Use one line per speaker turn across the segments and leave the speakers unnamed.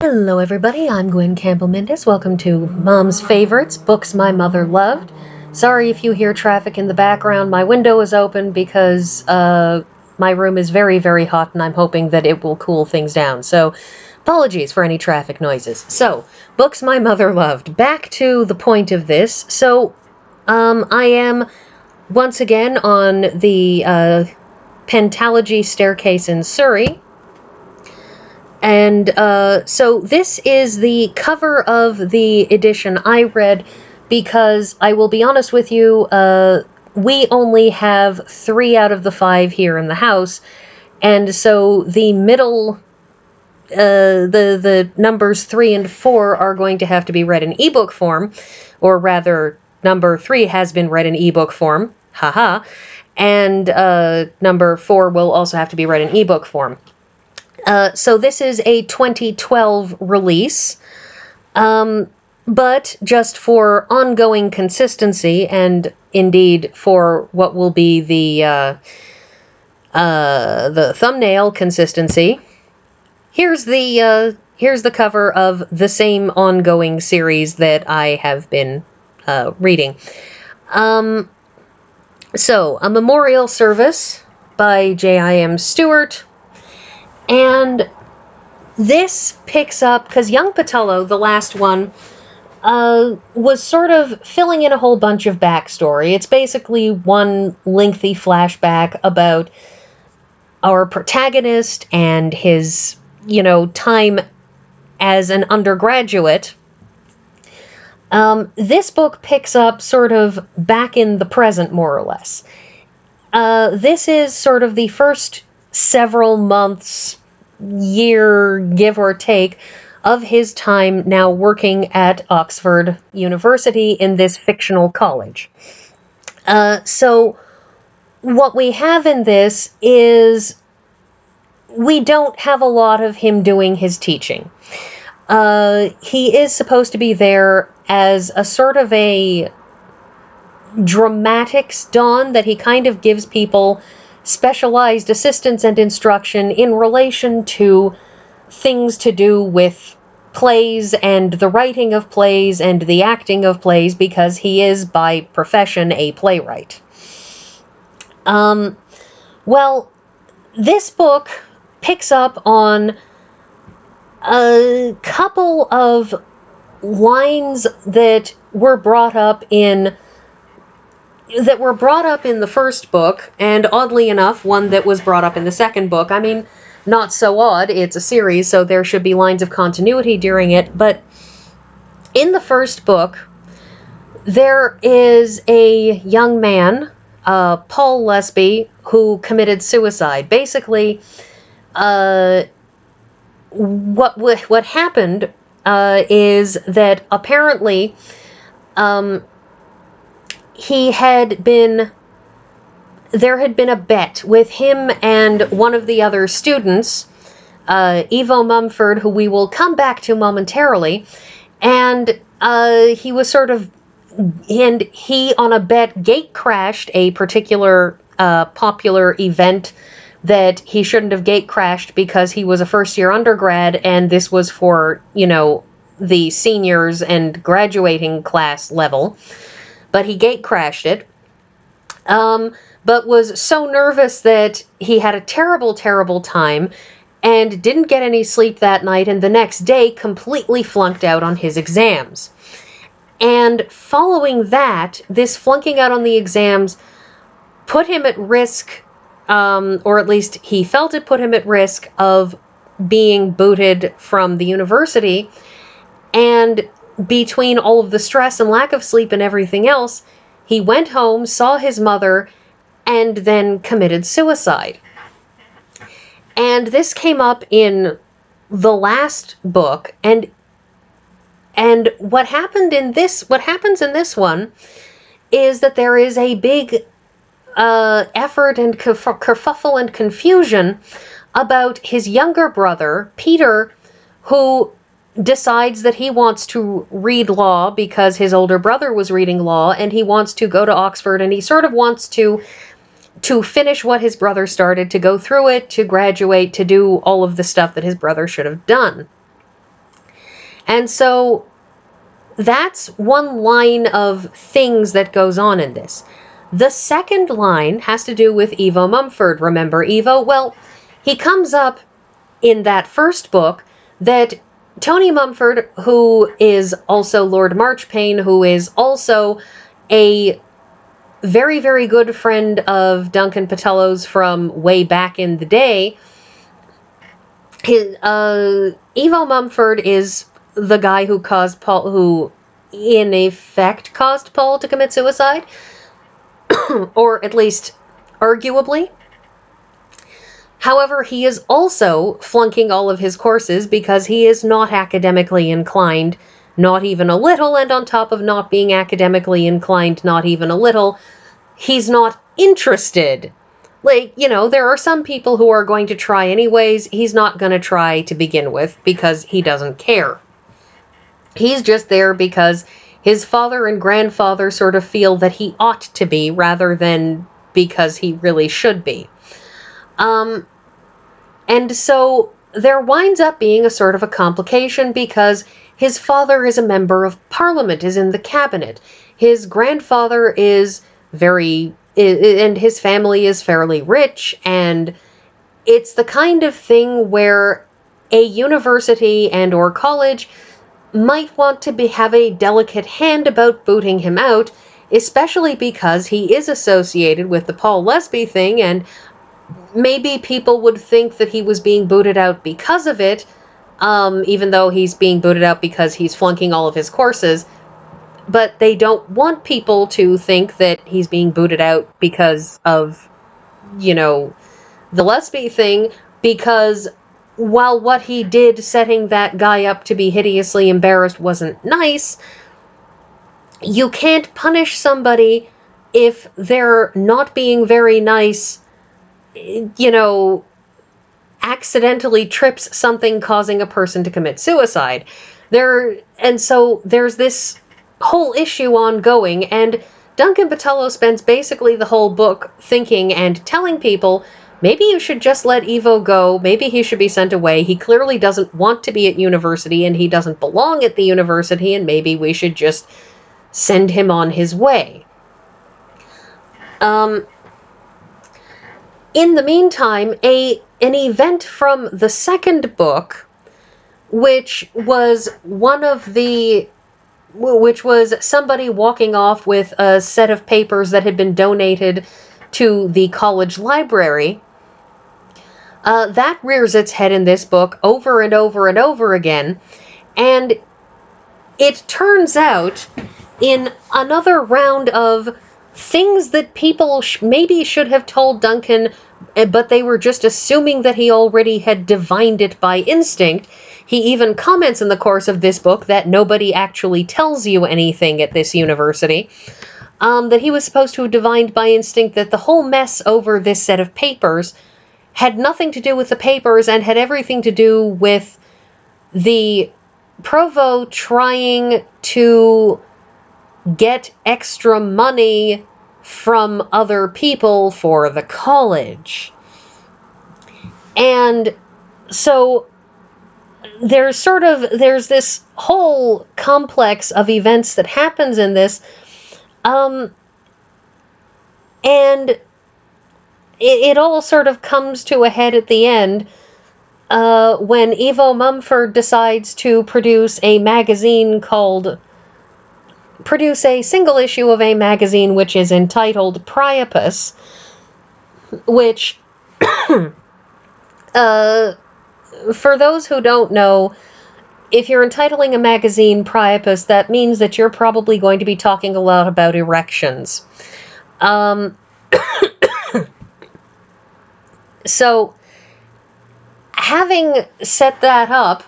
Hello everybody, I'm Gwen Campbell-Mindes. Welcome to Mom's Favorites, Books My Mother Loved. Sorry if you hear traffic in the background. My window is open because my room is very, very hot and I'm hoping that it will cool things down. So apologies for any traffic noises. So, Books My Mother Loved. Back to the point of this. So, I am once again on the pentalogy staircase in Surrey. And so this is the cover of the edition I read because I will be honest with you, we only have 3 out of the 5 here in the house. And so the middle, the numbers 3 and 4 are going to have to be read in ebook form, or rather, number 3 has been read in ebook form, haha, and number 4 will also have to be read in ebook form. So this is a 2012 release, but just for ongoing consistency and indeed for what will be the thumbnail consistency, here's the cover of the same ongoing series that I have been reading. So, A Memorial Service by J.I.M. Stewart. And this picks up, because Young Patello, the last one, was sort of filling in a whole bunch of backstory. It's basically one lengthy flashback about our protagonist and his, time as an undergraduate. This book picks up sort of back in the present, more or less. This is sort of the first several months, year, give or take, of his time now working at Oxford University in this fictional college. So what we have in this is we don't have a lot of him doing his teaching. He is supposed to be there as a sort of a dramatics don, that he kind of gives people specialized assistance and instruction in relation to things to do with plays and the writing of plays and the acting of plays, because he is by profession a playwright. Well, this book picks up on a couple of lines that were brought up in the first book, and oddly enough, one that was brought up in the second book. I mean, not so odd, it's a series, so there should be lines of continuity during it, but in the first book, there is a young man, Paul Lesby, who committed suicide. Basically, what happened is that apparently, there had been a bet with him and one of the other students, Evo Mumford, who we will come back to momentarily, and he on a bet gate crashed a particular popular event that he shouldn't have gate crashed because he was a first-year undergrad, and this was for, the seniors and graduating class level. But he gate crashed it, but was so nervous that he had a terrible, terrible time and didn't get any sleep that night, and the next day completely flunked out on his exams. And following that, this flunking out on the exams put him at risk, or at least he felt it put him at risk of being booted from the university. And between all of the stress and lack of sleep and everything else, he went home, saw his mother, and then committed suicide. And this came up in the last book, and what happens in this one is that there is a big effort and kerfuffle and confusion about his younger brother, Peter, who decides that he wants to read law because his older brother was reading law, and he wants to go to Oxford, and he sort of wants to finish what his brother started, to go through it, to graduate, to do all of the stuff that his brother should have done. And so that's one line of things that goes on in this. The second line has to do with Evo Mumford. Remember Evo? Well, he comes up in that first book that Tony Mumford, who is also Lord Marchpane, who is also a very, very good friend of Duncan Patello's from way back in the day, Evo Mumford is the guy who caused Paul, who in effect caused Paul to commit suicide, or at least arguably. However, he is also flunking all of his courses because he is not academically inclined, not even a little, and on top of not being academically inclined, not even a little, he's not interested. Like, there are some people who are going to try anyways. He's not going to try to begin with because he doesn't care. He's just there because his father and grandfather sort of feel that he ought to be rather than because he really should be. And so there winds up being a sort of a complication because his father is a member of parliament, is in the cabinet. His grandfather is and his family is fairly rich, and it's the kind of thing where a university and or college might want to have a delicate hand about booting him out, especially because he is associated with the Paul Lesby thing, and maybe people would think that he was being booted out because of it, even though he's being booted out because he's flunking all of his courses. But they don't want people to think that he's being booted out because of, the Lesby thing, because while what he did setting that guy up to be hideously embarrassed wasn't nice, you can't punish somebody if they're not being very nice, accidentally trips something causing a person to commit suicide. And so there's this whole issue ongoing, and Duncan Patello spends basically the whole book thinking and telling people, maybe you should just let Evo go, maybe he should be sent away, he clearly doesn't want to be at university and he doesn't belong at the university, and maybe we should just send him on his way. In the meantime, an event from the second book, which was somebody walking off with a set of papers that had been donated to the college library, that rears its head in this book over and over and over again, and it turns out in another round of things that people maybe should have told Duncan, but they were just assuming that he already had divined it by instinct. He even comments in the course of this book that nobody actually tells you anything at this university, that he was supposed to have divined by instinct that the whole mess over this set of papers had nothing to do with the papers and had everything to do with the provost trying to get extra money from other people for the college. And so there's this whole complex of events that happens in this, and it all sort of comes to a head at the end when Evo Mumford decides to produce a single issue of a magazine which is entitled Priapus, which, for those who don't know, if you're entitling a magazine Priapus, that means that you're probably going to be talking a lot about erections. So, having set that up,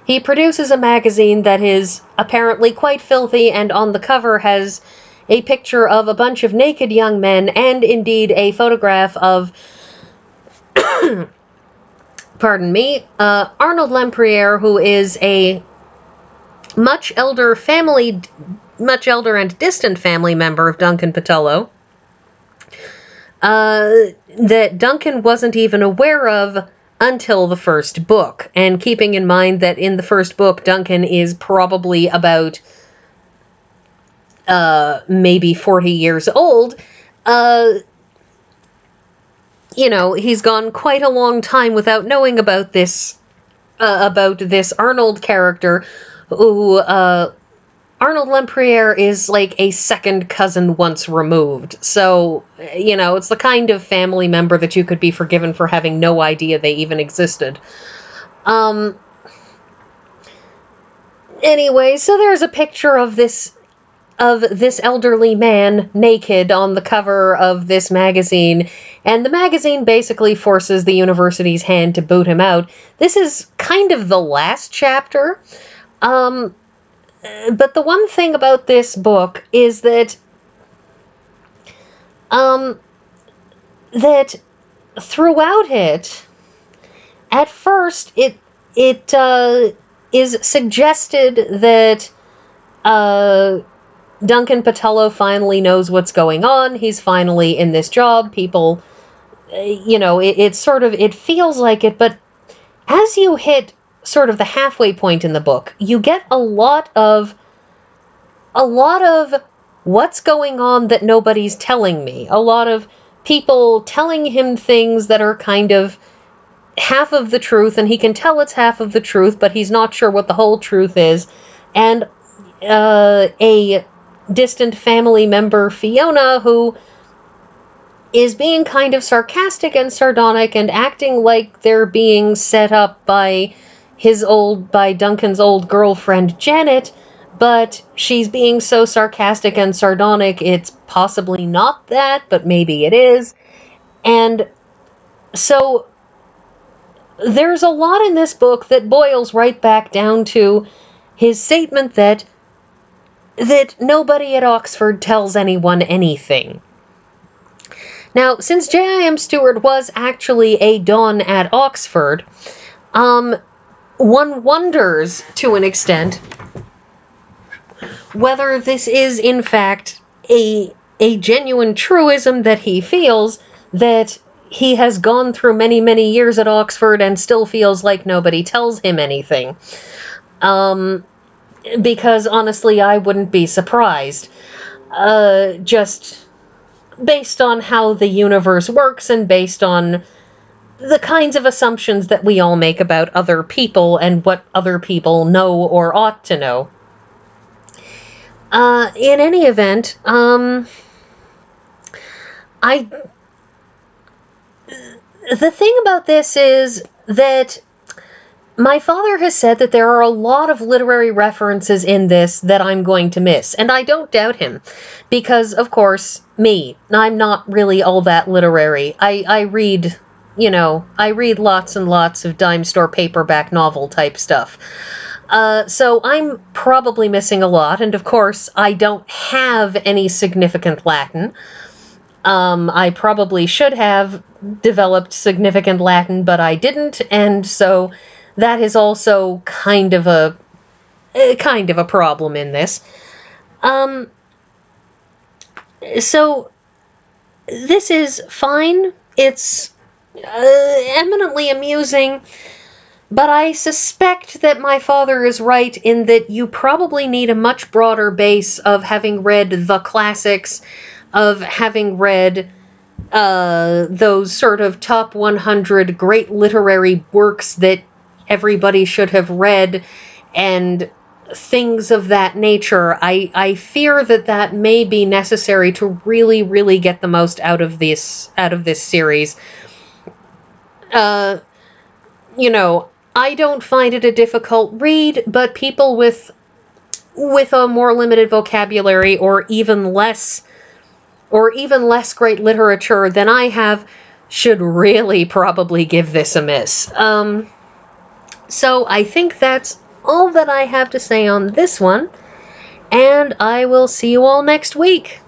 he produces a magazine that is apparently quite filthy, and on the cover has a picture of a bunch of naked young men, and indeed a photograph of Arnold Lempriere, who is a much elder and distant family member of Duncan Patello, that Duncan wasn't even aware of until the first book. And keeping in mind that in the first book, Duncan is probably about maybe 40 years old, he's gone quite a long time without knowing about this Arnold character, who, Arnold Lempriere is like a second cousin once removed. So, it's the kind of family member that you could be forgiven for having no idea they even existed. Anyway, so there's a picture of this elderly man naked on the cover of this magazine, and the magazine basically forces the university's hand to boot him out. This is kind of the last chapter. But the one thing about this book is that that throughout it, at first it is suggested that Duncan Patello finally knows what's going on. He's finally in this job. People, it feels like it, but as you hit sort of the halfway point in the book, you get a lot of what's going on that nobody's telling me. A lot of people telling him things that are kind of half of the truth, and he can tell it's half of the truth, but he's not sure what the whole truth is. And a distant family member, Fiona, who is being kind of sarcastic and sardonic and acting like they're being set up by Duncan's old girlfriend, Janet, but she's being so sarcastic and sardonic, it's possibly not that, but maybe it is. And so there's a lot in this book that boils right back down to his statement that nobody at Oxford tells anyone anything. Now, since J.I.M. Stewart was actually a don at Oxford, one wonders, to an extent, whether this is, in fact, a genuine truism that he feels, that he has gone through many, many years at Oxford and still feels like nobody tells him anything. Because, honestly, I wouldn't be surprised. Just based on how the universe works and based on the kinds of assumptions that we all make about other people and what other people know or ought to know. In any event, the thing about this is that my father has said that there are a lot of literary references in this that I'm going to miss, and I don't doubt him, because, of course, I'm not really all that literary. I read lots and lots of dime store paperback novel type stuff. So I'm probably missing a lot, and of course, I don't have any significant Latin. I probably should have developed significant Latin, but I didn't, and so that is also kind of a problem in this. So this is fine. It's eminently amusing, but I suspect that my father is right in that you probably need a much broader base of having read the classics, of having read those sort of top 100 great literary works that everybody should have read, and things of that nature. I fear that may be necessary to really, really get the most out of this series. I don't find it a difficult read, but people with a more limited vocabulary or even less great literature than I have should really probably give this a miss. So I think that's all that I have to say on this one, and I will see you all next week.